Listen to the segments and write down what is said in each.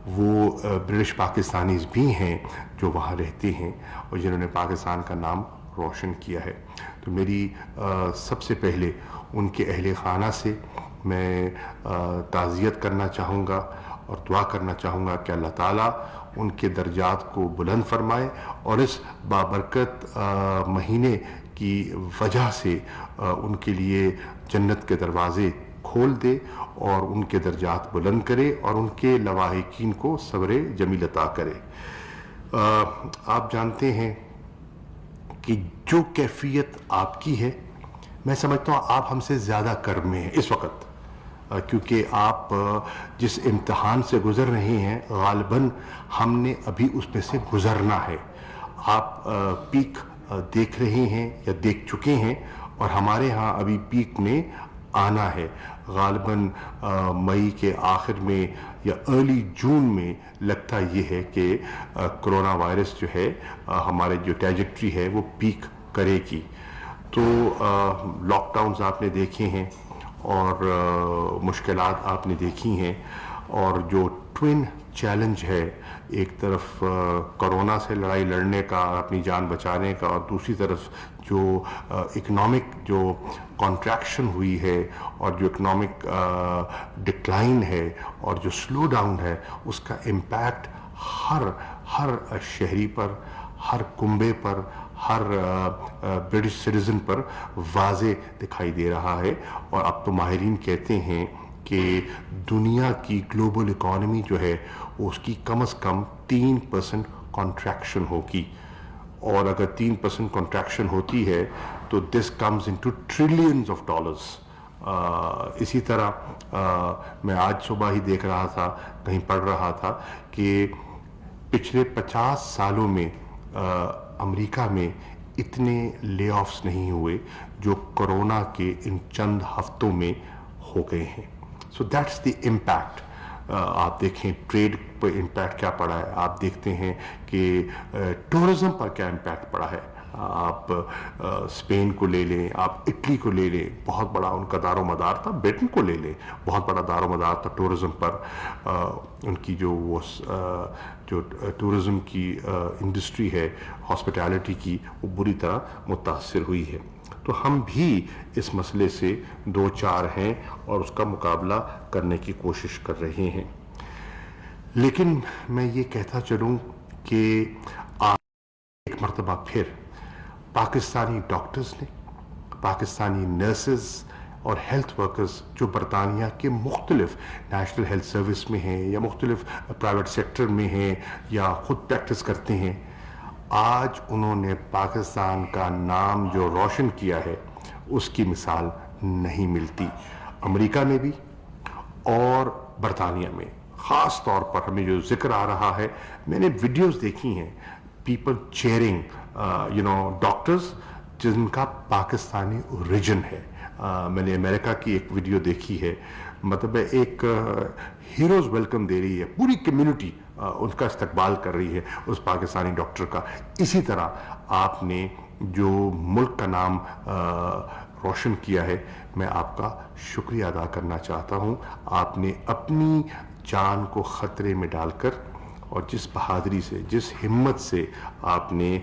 وہ British Pakistanis بھی ہیں جو وہاں رہتے ہیں اور جنہوں نے پاکستان کا نام روشن کیا ہے. تو میری سب سے پہلے ان کے اہل خانہ سے میں تعزیت کرنا چاہوں گا اور دعا کرنا چاہوں گا کہ اللہ تعالیٰ ان کے درجات کو بلند فرمائے اور اس بابرکت مہینے کی وجہ سے ان کے لیے جنت کے دروازے کھول دے اور ان کے درجات بلند کرے اور ان کے لواحقین کو صبر جمیل عطا کرے. آپ جانتے ہیں کہ جو کیفیت آپ کی ہے، میں سمجھتا ہوں آپ ہم سے زیادہ کرم میں ہیں اس وقت، کیونکہ آپ جس امتحان سے گزر رہے ہیں غالباً ہم نے ابھی اس میں سے گزرنا ہے. آپ پیک دیکھ رہے ہیں یا دیکھ چکے ہیں اور ہمارے ہاں ابھی پیک میں آنا ہے. غالباً مئی کے آخر میں یا ارلی جون میں لگتا یہ ہے کہ کرونا وائرس جو ہے ہمارے جو ٹریجیکٹری ہے وہ پیک کرے گی. تو لاک ڈاؤنز آپ نے دیکھے ہیں اور مشکلات آپ نے دیکھی ہیں، اور جو ٹوین چیلنج ہے، ایک طرف کرونا سے لڑائی لڑنے کا، اپنی جان بچانے کا، اور دوسری طرف جو اکنامک جو کانٹریکشن ہوئی ہے اور جو اکنامک ڈکلائن ہے اور جو سلو ڈاؤن ہے، اس کا امپیکٹ ہر شہری پر، ہر کنبے پر، ہر برٹش سٹیزن پر واضح دکھائی دے رہا ہے. اور اب تو ماہرین کہتے ہیں کہ دنیا کی گلوبل اکانومی جو ہے اس کی کم از کم 3% کانٹریکشن ہوگی، اور اگر 3% کانٹریکشن ہوتی ہے تو this comes into trillions of dollars. اسی طرح میں آج صبح ہی دیکھ رہا تھا، کہیں پڑھ رہا تھا کہ پچھلے 50 سالوں میں امریکہ میں اتنے لے آفس نہیں ہوئے جو کرونا کے ان چند ہفتوں میں ہو گئے ہیں. So that's the impact. آپ دیکھیں ٹریڈ پر امپیکٹ کیا پڑا ہے، آپ دیکھتے ہیں کہ ٹورزم پر کیا امپیکٹ پڑا ہے. آپ اسپین کو لے لیں، آپ اٹلی کو لے لیں، بہت بڑا ان کا دار و مدار تھا. برٹن کو لے لیں، بہت بڑا دار و مدار تھا ٹورزم پر. ان کی جو ٹورزم کی انڈسٹری ہے، ہاسپٹیلٹی کی، وہ بری طرح متاثر ہوئی ہے. تو ہم بھی اس مسئلے سے دو چار ہیں اور اس کا مقابلہ کرنے کی کوشش کر رہے ہیں. لیکن میں یہ کہتا چلوں کہ ایک مرتبہ پھر پاکستانی ڈاکٹرز نے، پاکستانی نرسز اور ہیلتھ ورکرز جو برطانیہ کے مختلف نیشنل ہیلتھ سروس میں ہیں یا مختلف پرائیویٹ سیکٹر میں ہیں یا خود پریکٹس کرتے ہیں، آج انہوں نے پاکستان کا نام جو روشن کیا ہے اس کی مثال نہیں ملتی. امریکہ میں بھی اور برطانیہ میں خاص طور پر ہمیں جو ذکر آ رہا ہے، میں نے ویڈیوز دیکھی ہیں، پیپل چیئرنگ ڈاکٹرز جن کا پاکستانی اوریجن ہے. میں نے امریکہ کی ایک ویڈیو دیکھی ہے، مطلب ایک ہیروز ویلکم دے رہی ہے، پوری کمیونٹی ان کا استقبال کر رہی ہے اس پاکستانی ڈاکٹر کا. اسی طرح آپ نے جو ملک کا نام روشن کیا ہے، میں آپ کا شکریہ ادا کرنا چاہتا ہوں. آپ نے اپنی جان کو خطرے میں ڈال کر اور جس بہادری سے، جس ہمت سے آپ نے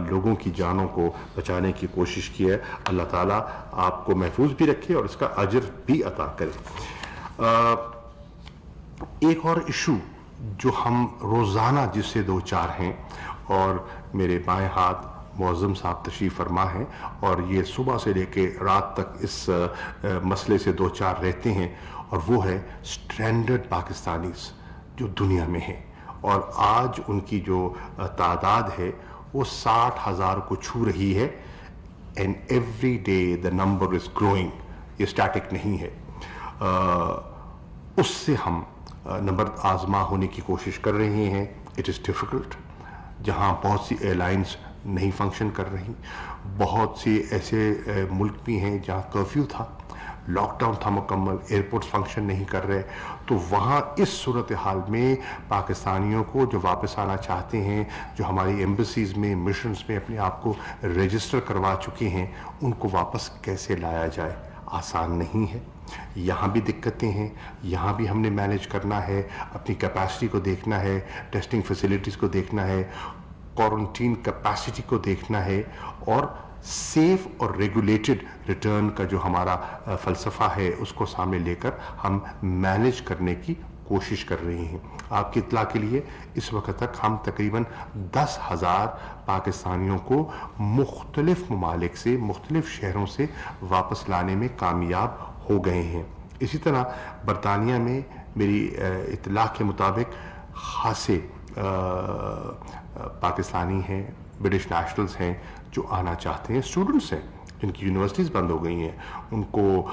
لوگوں کی جانوں کو بچانے کی کوشش کی ہے، اللہ تعالیٰ آپ کو محفوظ بھی رکھے اور اس کا اجر بھی عطا کرے. ایک اور ایشو جو ہم روزانہ جس سے دو چار ہیں، اور میرے بائیں ہاتھ معظم صاحب تشریف فرما ہیں اور یہ صبح سے لے کے رات تک اس مسئلے سے دو چار رہتے ہیں، اور وہ ہے اسٹرینڈڈ پاکستانیز جو دنیا میں ہیں. اور آج ان کی جو تعداد ہے وہ 60,000 کو چھو رہی ہے. And every day the number is growing. یہ اسٹیٹک نہیں ہے. اس سے ہم نمبر آزما ہونے کی کوشش کر رہے ہیں. It is difficult. جہاں بہت سی ایئر لائنز نہیں فنکشن کر رہی، بہت سی ایسے ملک بھی ہیں جہاں کرفیو تھا، لاک ڈاؤن تھا مکمل، ایئرپورٹس فنکشن نہیں کر رہے. تو وہاں اس صورتحال میں پاکستانیوں کو جو واپس آنا چاہتے ہیں، جو ہماری ایمبیسیز میں، مشنز میں اپنے آپ کو رجسٹر کروا چکے ہیں، ان کو واپس کیسے لایا جائے؟ آسان نہیں ہے. یہاں بھی دقتیں ہیں, یہاں بھی ہم نے مینیج کرنا ہے, اپنی کیپیسٹی کو دیکھنا ہے, ٹیسٹنگ فیسلٹیز کو دیکھنا ہے, کوارنٹین کیپیسٹی کو دیکھنا ہے, اور سیف اور ریگولیٹڈ ریٹرن کا جو ہمارا فلسفہ ہے اس کو سامنے لے کر ہم مینیج کرنے کی کوشش کر رہے ہیں. آپ کی اطلاع کے لیے اس وقت تک ہم تقریباً 10,000 پاکستانیوں کو مختلف ممالک سے, مختلف شہروں سے واپس لانے میں کامیاب ہو گئے ہیں. اسی طرح برطانیہ میں میری اطلاع کے مطابق خاصے پاکستانی ہیں, برٹش نیشنلز ہیں جو آنا چاہتے ہیں, اسٹوڈنٹس ہیں جن کی یونیورسٹیز بند ہو گئی ہیں, ان کو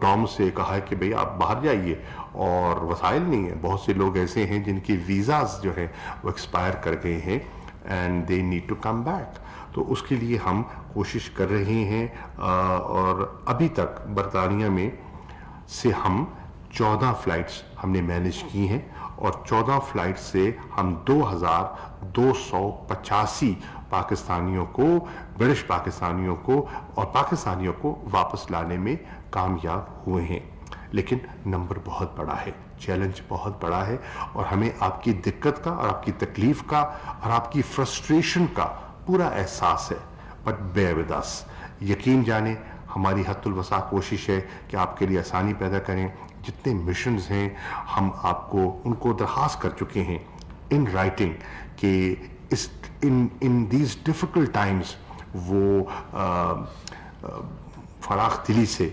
ڈوم سے کہا ہے کہ بھئی آپ باہر جائیے, اور وسائل نہیں ہیں. بہت سے لوگ ایسے ہیں جن کی ویزاز جو ہیں وہ ایکسپائر کر گئے ہیں and they need to come back. تو اس کے لیے ہم کوشش کر رہے ہیں, اور ابھی تک برطانیہ میں سے ہم 14 فلائٹس ہم نے مینیج کی ہیں, اور 14 فلائٹ سے ہم 2,285 پاکستانیوں کو, برٹش پاکستانیوں کو اور پاکستانیوں کو واپس لانے میں کامیاب ہوئے ہیں. لیکن نمبر بہت بڑا ہے, چیلنج بہت بڑا ہے, اور ہمیں آپ کی دقت کا اور آپ کی تکلیف کا اور آپ کی فرسٹریشن کا پورا احساس ہے. بٹ بیئر ود اس, یقین جانیں ہماری حد الوسع کوشش ہے کہ آپ کے لیے آسانی پیدا کریں. جتنے مشنز ہیں ہم آپ کو ان کو درخواست کر چکے ہیں ان رائٹنگ کہ ان دیز ڈیفیکلٹ ٹائمز وہ فراخ دلی سے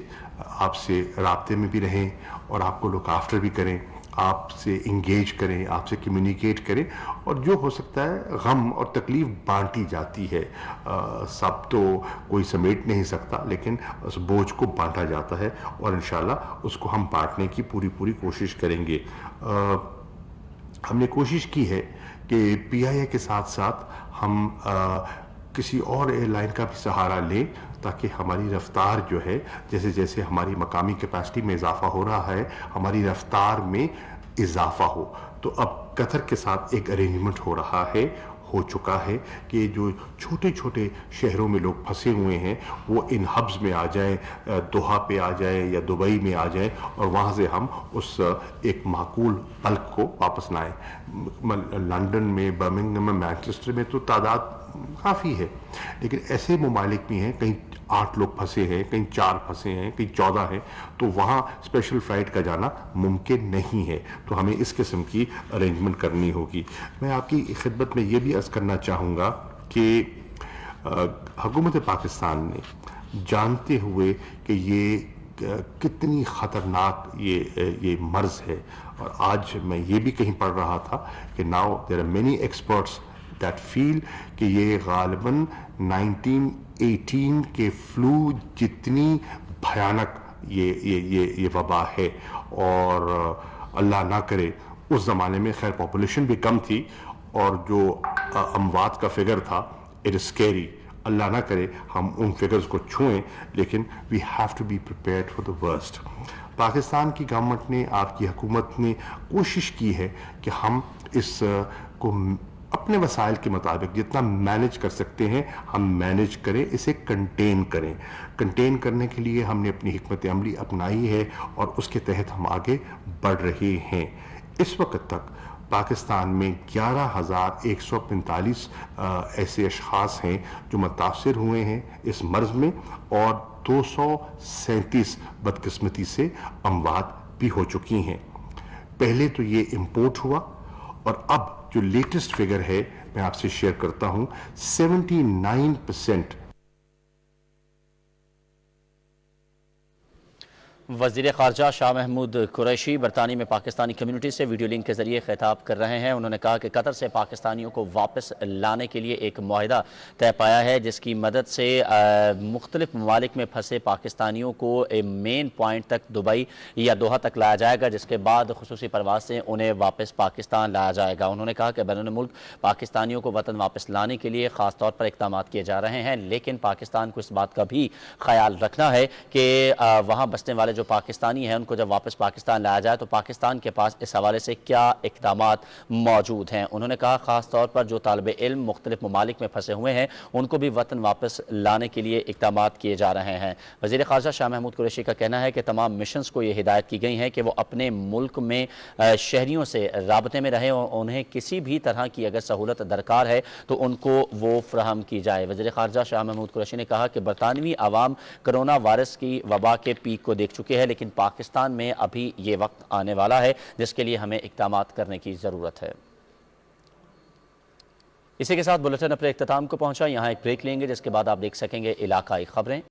آپ سے رابطے میں بھی رہیں, اور آپ کو لک آفٹر بھی کریں, آپ سے انگیج کریں, آپ سے کمیونیکیٹ کریں, اور جو ہو سکتا ہے غم اور تکلیف بانٹی جاتی ہے. سب تو کوئی سمیٹ نہیں سکتا, لیکن اس بوجھ کو بانٹا جاتا ہے, اور انشاءاللہ اس کو ہم بانٹنے کی پوری کوشش کریں گے. ہم نے کوشش کی ہے کہ پی آئی اے کے ساتھ ساتھ ہم کسی اور ایئر لائن کا بھی سہارا لیں, تاکہ ہماری رفتار جو ہے, جیسے جیسے ہماری مقامی کیپیسٹی میں اضافہ ہو رہا ہے, ہماری رفتار میں اضافہ ہو. تو اب قطر کے ساتھ ایک ارینجمنٹ ہو چکا ہے کہ جو چھوٹے چھوٹے شہروں میں لوگ پھنسے ہوئے ہیں وہ ان ہبز میں آ جائیں, دوحہ پہ آ جائیں یا دبئی میں آ جائیں, اور وہاں سے ہم اس ایک معقول بلک کو واپس لائیں. لنڈن میں, برمنگھم میں, مینچسٹر میں تو تعداد کافی ہے, لیکن ایسے ممالک بھی ہیں کہیں 8 لوگ پھنسے ہیں, کہیں 4 پھنسے ہیں, کہیں 14 ہیں, تو وہاں اسپیشل فلائٹ کا جانا ممکن نہیں ہے. تو ہمیں اس قسم کی ارینجمنٹ کرنی ہوگی. میں آپ کی خدمت میں یہ بھی عرض کرنا چاہوں گا کہ حکومت پاکستان نے جانتے ہوئے کہ یہ کتنی خطرناک یہ مرض ہے, اور آج میں یہ بھی کہیں پڑھ رہا تھا کہ now there are many experts that feel کہ یہ غالباً 1918 کے فلو جتنی بھیانک یہ وبا ہے. اور اللہ نہ کرے, اس زمانے میں خیر پاپولیشن بھی کم تھی, اور جو اموات کا فگر تھا اٹ از اسکیری. اللہ نہ کرے ہم ان فگرز کو چھوئیں, لیکن we have to be prepared for the worst. Pakistan کی گورنمنٹ نے, آپ کی حکومت نے کوشش کی ہے کہ ہم اس کو اپنے وسائل کے مطابق جتنا مینیج کر سکتے ہیں ہم مینیج کریں, اسے کنٹین کریں. کنٹین کرنے کے لیے ہم نے اپنی حکمت عملی اپنائی ہے, اور اس کے تحت ہم آگے بڑھ رہے ہیں. اس وقت تک پاکستان میں 11,145 ایسے اشخاص ہیں جو متاثر ہوئے ہیں اس مرض میں, اور 237 بدقسمتی سے اموات بھی ہو چکی ہیں. پہلے تو یہ امپورٹ ہوا, اور اب جو لیٹسٹ فگر ہے میں آپ سے شیئر کرتا ہوں, 79%. وزیر خارجہ شاہ محمود قریشی برطانیہ میں پاکستانی کمیونٹی سے ویڈیو لنک کے ذریعے خطاب کر رہے ہیں. انہوں نے کہا کہ قطر سے پاکستانیوں کو واپس لانے کے لیے ایک معاہدہ طے پایا ہے, جس کی مدد سے مختلف ممالک میں پھنسے پاکستانیوں کو مین پوائنٹ تک دبئی یا دوحہ تک لایا جائے گا, جس کے بعد خصوصی پرواز سے انہیں واپس پاکستان لایا جائے گا. انہوں نے کہا کہ بیرون ملک پاکستانیوں کو وطن واپس لانے کے لیے خاص طور پر اقدامات کیے جا رہے ہیں, لیکن پاکستان کو اس بات کا بھی خیال رکھنا ہے کہ وہاں بسنے والے جو پاکستانی ہیں ان کو جب واپس پاکستان لایا جائے تو پاکستان کے پاس اس حوالے سے کیا اقدامات موجود ہیں۔ انہوں نے کہا خاص طور پر جو طالب علم مختلف ممالک میں پھنسے ہوئے ہیں ان کو بھی وطن واپس لانے کے لیے اقدامات کیے جا رہے ہیں۔ وزیر خارجہ شاہ محمود قریشی کا کہنا ہے کہ تمام مشنز کو یہ ہدایت کی گئی ہیں کہ وہ اپنے ملک میں شہریوں سے رابطے میں رہیں اور انہیں کسی بھی طرح کی اگر سہولت درکار ہے تو ان کو وہ فراہم کی جائے۔ وزیر خارجہ شاہ محمود قریشی نے کہا کہ برطانوی عوام کرونا وائرس کی وبا کے پیک کو دیکھ چکے ہیں، لیکن پاکستان میں ابھی یہ وقت آنے والا ہے جس کے لیے ہمیں اقدامات کرنے کی ضرورت ہے۔ اسی کے ساتھ بلیٹن اپنے اختتام کو پہنچا، یہاں ایک بریک لیں گے جس کے بعد آپ دیکھ سکیں گے علاقائی خبریں۔